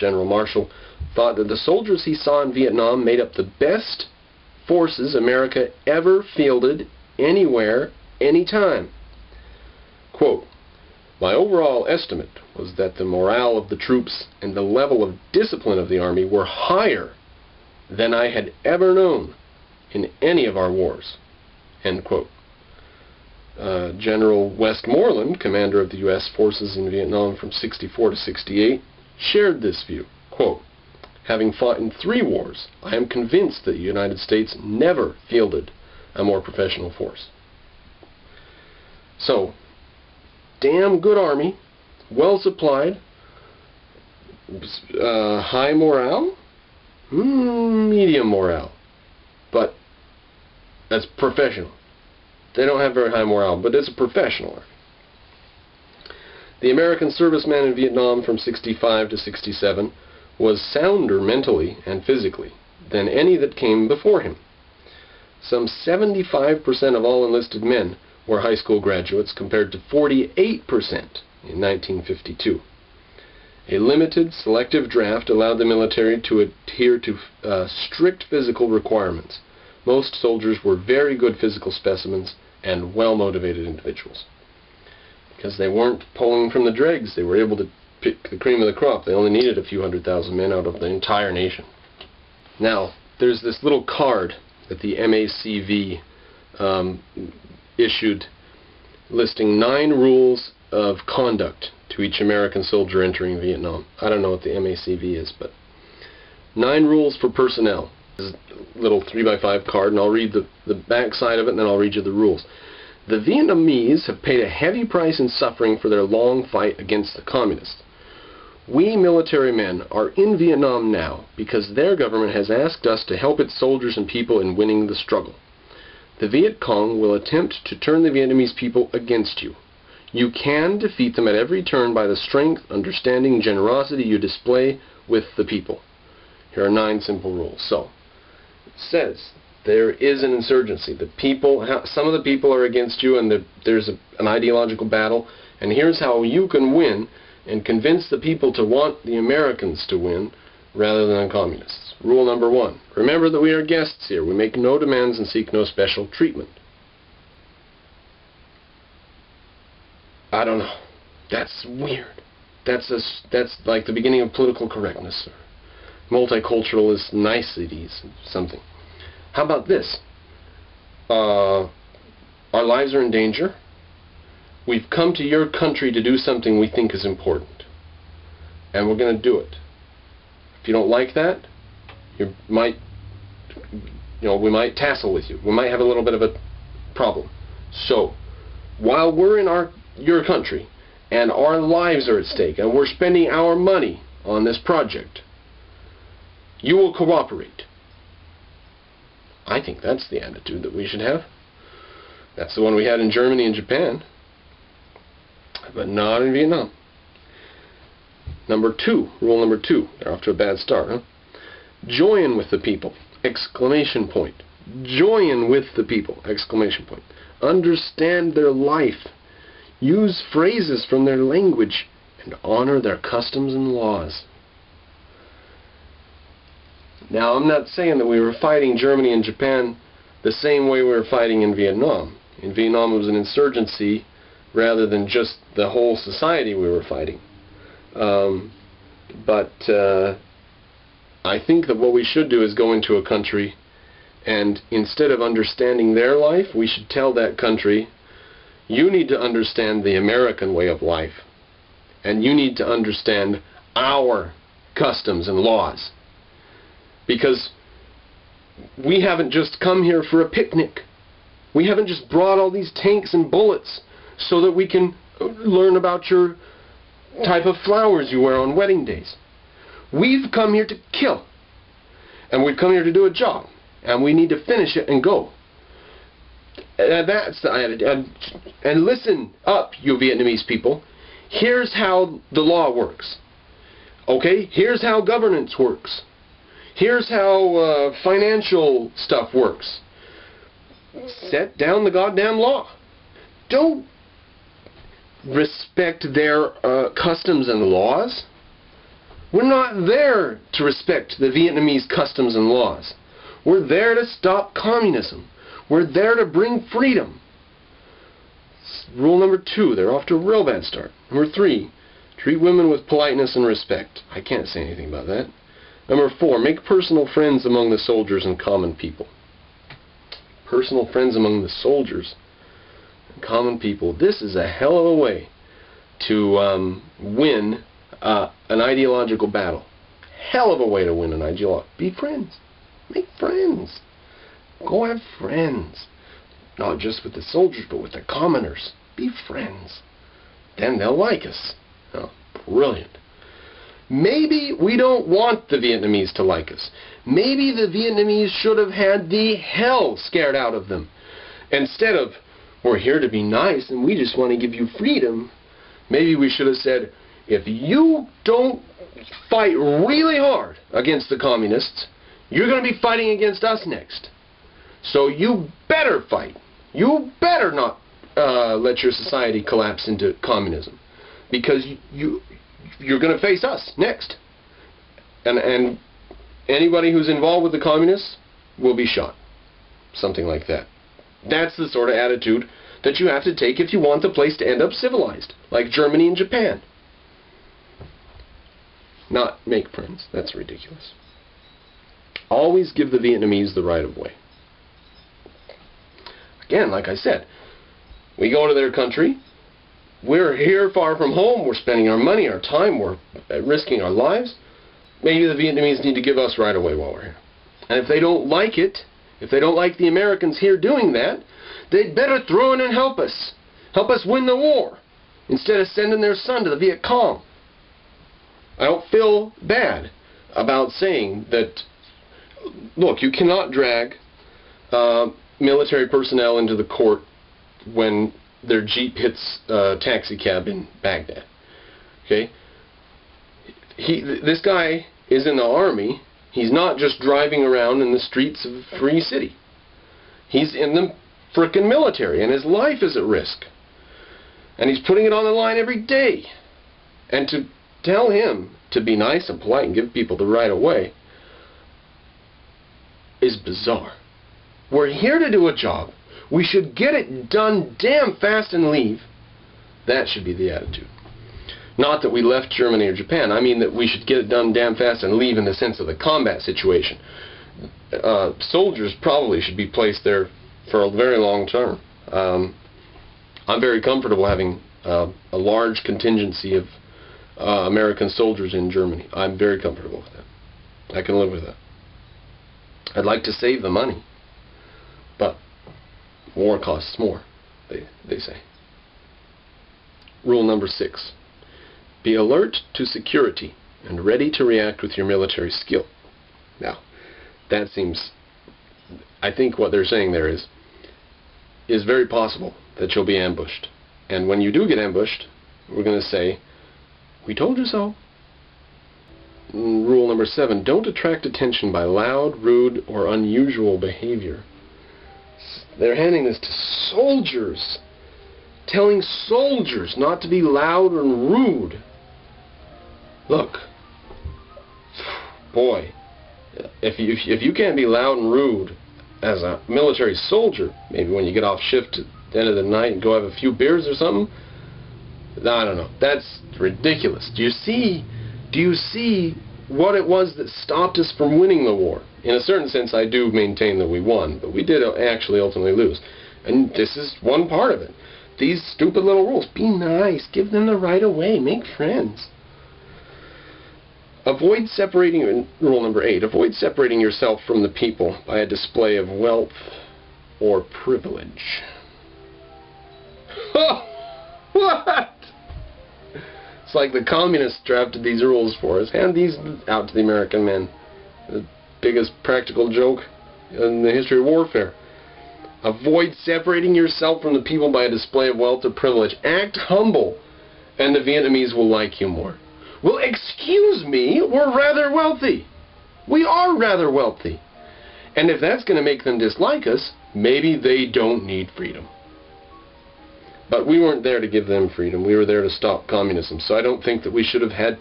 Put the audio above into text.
General Marshall, thought that the soldiers he saw in Vietnam made up the best forces America ever fielded anywhere, anytime. Quote, "My overall estimate was that the morale of the troops and the level of discipline of the Army were higher than I had ever known in any of our wars." End quote. General Westmoreland, commander of the U.S. forces in Vietnam from 64 to 68, shared this view. Quote, "Having fought in 3 wars, I am convinced that the United States never fielded a more professional force." So, damn good army, well supplied, high morale, medium morale, but that's professional. They don't have very high morale, but it's a professional army. The American serviceman in Vietnam from 65 to 67 was sounder mentally and physically than any that came before him. Some 75% of all enlisted men were high school graduates compared to 48% in 1952. A limited, selective draft allowed the military to adhere to strict physical requirements. Most soldiers were very good physical specimens and well-motivated individuals. Because they weren't pulling from the dregs, they were able to pick the cream of the crop. They only needed a few 100,000 men out of the entire nation. Now, there's this little card that the MACV issued listing 9 rules of conduct to each American soldier entering Vietnam. I don't know what the MACV is, but 9 rules for personnel. This is a little 3x5 card, and I'll read the back side of it, and then I'll read you the rules. The Vietnamese have paid a heavy price in suffering for their long fight against the communists. We military men are in Vietnam now because their government has asked us to help its soldiers and people in winning the struggle. The Viet Cong will attempt to turn the Vietnamese people against you. You can defeat them at every turn by the strength, understanding, generosity you display with the people. Here are 9 simple rules. So, it says there is an insurgency. The people, some of the people are against you, and there's an ideological battle. And here's how you can win and convince the people to want the Americans to win rather than communists. Rule number 1. Remember that we are guests here. We make no demands and seek no special treatment. I don't know. That's weird. That's like the beginning of political correctness or multiculturalist niceties, something. How about this? Our lives are in danger. We've come to your country to do something we think is important, and we're going to do it. If you don't like that, we might tassel with you. We might have a little bit of a problem. So, while we're in your country, and our lives are at stake, and we're spending our money on this project, you will cooperate. I think that's the attitude that we should have. That's the one we had in Germany and Japan, but not in Vietnam. Number 2, rule number 2. They're off to a bad start, huh? Join with the people! Exclamation point. Join with the people! Exclamation point. Understand their life. Use phrases from their language and honor their customs and laws. Now, I'm not saying that we were fighting Germany and Japan the same way we were fighting in Vietnam. In Vietnam, it was an insurgency rather than just the whole society we were fighting. But I think that what we should do is go into a country, and instead of understanding their life, we should tell that country, you need to understand the American way of life, and you need to understand our customs and laws. Because we haven't just come here for a picnic. We haven't just brought all these tanks and bullets so that we can learn about your type of flowers you wear on wedding days. We've come here to kill. And we've come here to do a job. And we need to finish it and go. That's the attitude. And listen up, you Vietnamese people. Here's how the law works. Okay? Here's how governance works. Here's how financial stuff works. Set down the goddamn law. Don't respect their customs and laws. We're not there to respect the Vietnamese customs and laws. We're there to stop communism. We're there to bring freedom. Rule number 2, they're off to a real bad start. Number 3, treat women with politeness and respect. I can't say anything about that. Number 4, make personal friends among the soldiers and common people. Personal friends among the soldiers and common people. This is a hell of a way to win an ideological battle. Hell of a way to win an ideological. Be friends. Make friends. Go have friends. Not just with the soldiers, but with the commoners. Be friends. Then they'll like us. Oh, brilliant. Maybe we don't want the Vietnamese to like us. Maybe the Vietnamese should have had the hell scared out of them. Instead of, we're here to be nice and we just want to give you freedom, maybe we should have said, if you don't fight really hard against the communists, you're going to be fighting against us next. So you better fight. You better not let your society collapse into communism, because you're going to face us next. And anybody who's involved with the communists will be shot. Something like that. That's the sort of attitude that you have to take if you want the place to end up civilized, like Germany and Japan. Not make friends. That's ridiculous. Always give the Vietnamese the right of way. Again, like I said, we go to their country, we're here far from home, we're spending our money, our time, we're risking our lives. Maybe the Vietnamese need to give us right away while we're here. And if they don't like it, if they don't like the Americans here doing that, they'd better throw in and help us. Help us win the war, instead of sending their son to the Viet Cong. I don't feel bad about saying that, look, you cannot drag military personnel into the court when their jeep hits a taxi cab in Baghdad. Okay? This guy is in the army. He's not just driving around in the streets of a free city. He's in the frickin' military, and his life is at risk. And he's putting it on the line every day. And to tell him to be nice and polite and give people the right of way is bizarre. We're here to do a job. We should get it done damn fast and leave. That should be the attitude. Not that we left Germany or Japan. I mean that we should get it done damn fast and leave in the sense of the combat situation. Soldiers probably should be placed there for a very long term. I'm very comfortable having a large contingency of American soldiers in Germany. I'm very comfortable with that. I can live with that. I'd like to save the money, but war costs more, they say. Rule number 6. Be alert to security and ready to react with your military skill. Now, that seems, I think what they're saying there is very possible that you'll be ambushed. And when you do get ambushed, we're going to say, we told you so. Rule number 7, don't attract attention by loud, rude, or unusual behavior. They're handing this to soldiers, telling soldiers not to be loud and rude. Look, boy, if you can't be loud and rude as a military soldier, maybe when you get off shift at the end of the night and go have a few beers or something, I don't know. That's ridiculous. Do you see what it was that stopped us from winning the war? In a certain sense, I do maintain that we won, but we did actually ultimately lose. And this is one part of it. These stupid little rules. Be nice. Give them the right of way. Make friends. Avoid separating, rule number 8, avoid separating yourself from the people by a display of wealth or privilege. What? It's like the communists drafted these rules for us. Hand these out to the American men. The biggest practical joke in the history of warfare. Avoid separating yourself from the people by a display of wealth or privilege. Act humble, and the Vietnamese will like you more. Well, excuse me, we're rather wealthy. We are rather wealthy. And if that's going to make them dislike us, maybe they don't need freedom. But we weren't there to give them freedom. We were there to stop communism. So I don't think that we should have had